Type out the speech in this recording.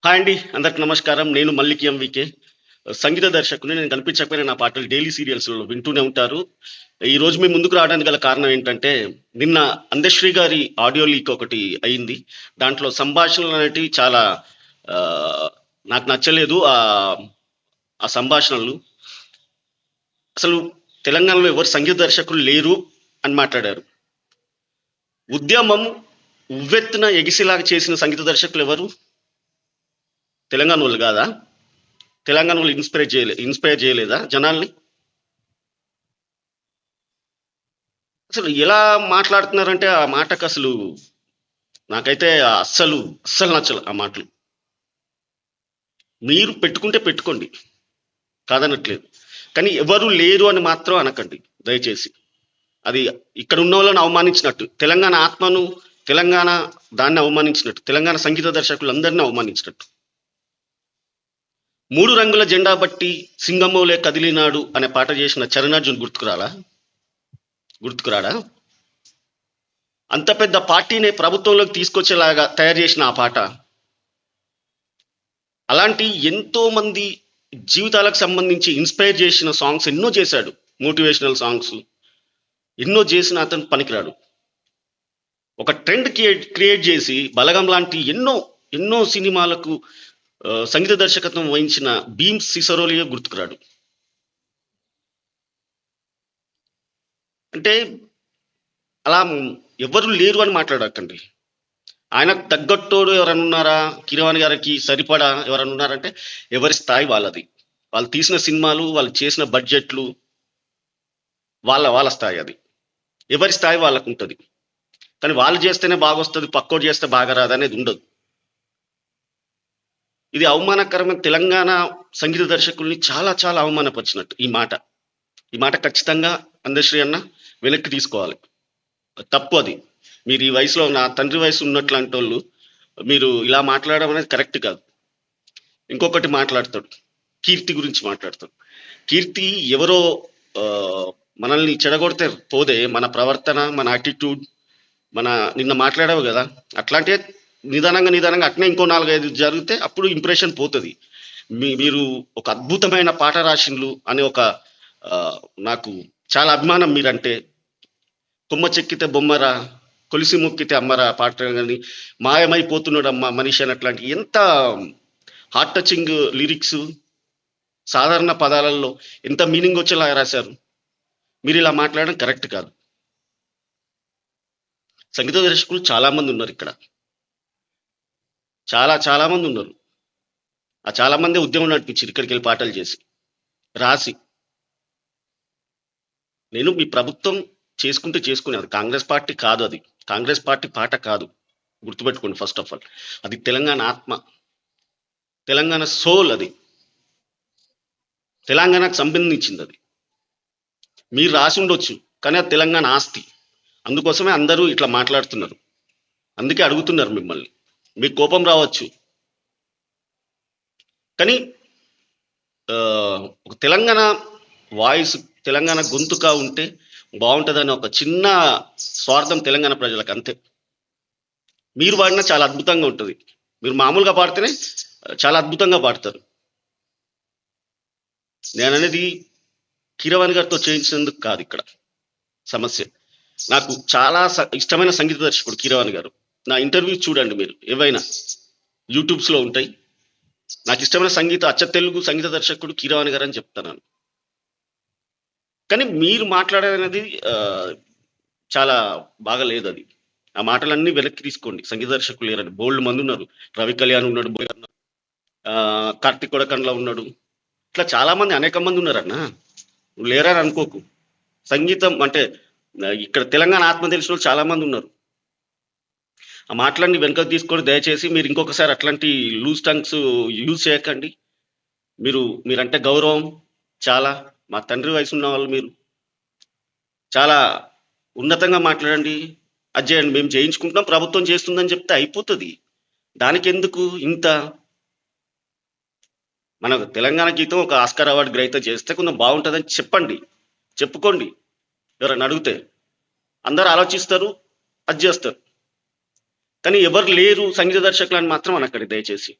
Hi అండి. అందరికి నమస్కారం. నేను మల్లిక్ ఎంవికే. సంగీత దర్శకుడిని. నేను కనిపించకపోయినా నా పాటలు డైలీ సీరియల్స్‌లో వింటూనే ఉంటారు. ఈరోజు మీ ముందుకు రావడానికి గల కారణం ఏంటంటే, నిన్న అందశ్రీ గారి ఆడియో లీక్ ఒకటి అయింది. దాంట్లో సంభాషణలనేటివి చాలా ఆహ్, నాకు నచ్చలేదు. ఆ సంభాషణలు. అసలు తెలంగాణలో ఎవరు సంగీత దర్శకులు లేరు అని మాట్లాడారు. ఉద్యమం ఉవ్వెత్తున ఎగిసేలాగా చేసిన సంగీత దర్శకులెవరు? తెలంగాణోళ్ళు గాదా? తెలంగాణోళ్ళు ఇన్‌స్పైర్ చేయలేదా జనాల్ని? అసలు ఎలా మాట్లాడుతున్నారంటే ఆ మాటకసలు నాకైతే అస్సలు నచ్చల ఆ మాటలు. మీరు పెట్టుకుంటే పెట్టుకోండి. కాదనట్లేదు. కానీ ఎవరు లేరు అని మాత్రం అనకండి దయచేసి. అది ఇక్కడ ఉన్నోళ్ళని అవమానించినట్టు. తెలంగాణ ఆత్మను, తెలంగాణ దాన్ని అవమానించినట్టు. తెలంగాణ సంగీత దర్శకులందరిని అవమానించినట్టు. 3 రంగుల జెండా బట్టి సింగమోలే కదిలినాడు అనే పాట చేసిన చరణార్జున్ గుర్తుకురాడా? అంత పెద్ద పార్టీని ప్రభుత్వంలోకి తీసుకొచ్చేలాగా తయారు చేసిన ఆ పాట. అలాంటి ఎంతో మంది జీవితాలకు సంబంధించి ఇన్స్పైర్ చేసిన సాంగ్స్ ఎన్నో చేశాడు. మోటివేషనల్ సాంగ్స్ ఎన్నో చేసిన అతను పనికిరాడు. ఒక ట్రెండ్ క్రియేట్ చేసి బలగం లాంటి ఎన్నో సినిమాలకు సంగీత దర్శకత్వం వహించిన భీమ్ సిసరోలియో గుర్తుకురాడు. అంటే అలా ఎవరు లేరు అని మాట్లాడకండి. ఆయనకు తగ్గట్టోడు ఎవరైనా ఉన్నారా? కిరవాణి గారికి సరిపడా ఎవరైనా ఉన్నారంటే ఎవరి స్థాయి వాళ్ళది. వాళ్ళు తీసిన సినిమాలు, వాళ్ళు చేసిన బడ్జెట్లు వాళ్ళ స్థాయి అది. ఎవరి స్థాయి వాళ్ళకుంటది. కానీ వాళ్ళు చేస్తేనే బాగొస్తది, పక్కోడు చేస్తే బాగా రాదనేది ఉండదు. ఇది అవమానకరమైన తెలంగాణ సంగీత దర్శకుల్ని చాలా అవమానపరిచినట్టు ఈ మాట. ఈ మాట ఖచ్చితంగా అందశ్రీ అన్న వెనక్కి తీసుకోవాలి. తప్పు అది. మీరు ఈ వయసులో నా తండ్రి వయసు ఉన్నట్లాంటోళ్ళు మీరు ఇలా మాట్లాడడం అనేది కరెక్ట్ కాదు. ఇంకొకటి మాట్లాడతాడు. కీర్తి గురించి మాట్లాడతాడు. కీర్తి ఎవరో మనల్ని చెడగొడితే పోదే మన ప్రవర్తన, మన యాటిట్యూడ్, నిన్న మాట్లాడావు కదా, అట్లాంటివే నిదానంగా అట్నే ఇంకో 4, 5 జరిగితే అప్పుడు ఇంప్రెషన్ పోతుంది. మీరు ఒక అద్భుతమైన పాట రాసిండ్లు అనే ఒక నాకు చాలా అభిమానం మీరంటే. కొమ్మ చెక్కితే బొమ్మరా, కొలిసి మొక్కితే అమ్మరా పాట కానీ, మాయమైపోతున్నాడు అమ్మ మనిషి అన్నట్లాంటి ఎంత హార్ట్ టచింగ్ లిరిక్స్, సాధారణ పదాలలో ఎంత మీనింగ్ వచ్చేలా రాశారు. మీరు ఇలా మాట్లాడడం కరెక్ట్ కాదు. సంగీత దర్శకులు చాలా మంది ఉన్నారు ఇక్కడ. చాలా మంది ఉన్నారు. ఆ చాలా మంది ఉద్యమం నడిపించారు ఇక్కడికి వెళ్ళి పాటలు చేసి రాసి. నేను మీ ప్రభుత్వం చేసుకునేది కాంగ్రెస్ పార్టీ కాదు. అది కాంగ్రెస్ పార్టీ పాట కాదు. గుర్తుపెట్టుకోండి ఫస్ట్ ఆఫ్ ఆల్. అది తెలంగాణ ఆత్మ, తెలంగాణ సోల్. అది తెలంగాణకు సంబంధించింది. అది మీరు రాసి ఉండొచ్చు, కానీ అది తెలంగాణ ఆస్తి. అందుకోసమే అందరూ ఇట్లా మాట్లాడుతున్నారు. అందుకే అడుగుతున్నారు మిమ్మల్ని. మీకు కోపం రావచ్చు, కానీ ఒక తెలంగాణ వాయిస్, తెలంగాణ గొంతుగా ఉంటే బాగుంటుందని ఒక చిన్న స్వార్థం తెలంగాణ ప్రజలకు, అంతే. మీరు పాడినా చాలా అద్భుతంగా ఉంటుంది. మీరు మామూలుగా పాడితేనే చాలా అద్భుతంగా పాడతారు. నేను అనేది కీరవాణి గారితో చేయించినందుకు కాదు ఇక్కడ సమస్య. నాకు చాలా ఇష్టమైన సంగీత దర్శకుడు కీరవాణి గారు. నా ఇంటర్వ్యూ చూడండి మీరు, ఏవైనా యూట్యూబ్స్లో ఉంటాయి. నాకు ఇష్టమైన అచ్చ తెలుగు సంగీత దర్శకుడు కీరవాణి గారు అని చెప్తాను. కానీ మీరు మాట్లాడేది చాలా బాగా లేదు. అది ఆ మాటలన్నీ వెనక్కి తీసుకోండి. సంగీత దర్శకులు లేరండి, బోల్డ్ మంది ఉన్నారు. రవి కళ్యాణ్ ఉన్నాడు, కార్తిక్ కొడకండ్ల ఉన్నాడు, ఇట్లా చాలా మంది, అనేక మంది ఉన్నారన్న. నువ్వు లేరని అనుకోకు. సంగీతం అంటే ఇక్కడ తెలంగాణ ఆత్మ తెలిసిన వాళ్ళు చాలా మంది ఉన్నారు. ఆ మాటలన్నీ వెనుకకు తీసుకొని దయచేసి మీరు ఇంకొకసారి అట్లాంటి లూజ్ టంగ్స్ యూజ్ చేయకండి. మీరంటే గౌరవం చాలా. మా తండ్రి వయసు ఉన్న వాళ్ళు మీరు. చాలా ఉన్నతంగా మాట్లాడండి. అది చేయండి, మేము చేయించుకుంటున్నాం, ప్రభుత్వం చేస్తుందని చెప్తే అయిపోతుంది. దానికి ఎందుకు ఇంత? మన తెలంగాణ గీతం ఒక ఆస్కార్ అవార్డు గ్రహీత చేస్తే కొంచెం బాగుంటుందని చెప్పండి, చెప్పుకోండి. ఎవరైనా అడిగితే అందరు ఆలోచిస్తారు, అది చేస్తారు. కానీ ఎవరు లేరు సంగీత దర్శకులు అని మాత్రం అనకండి దయచేసి.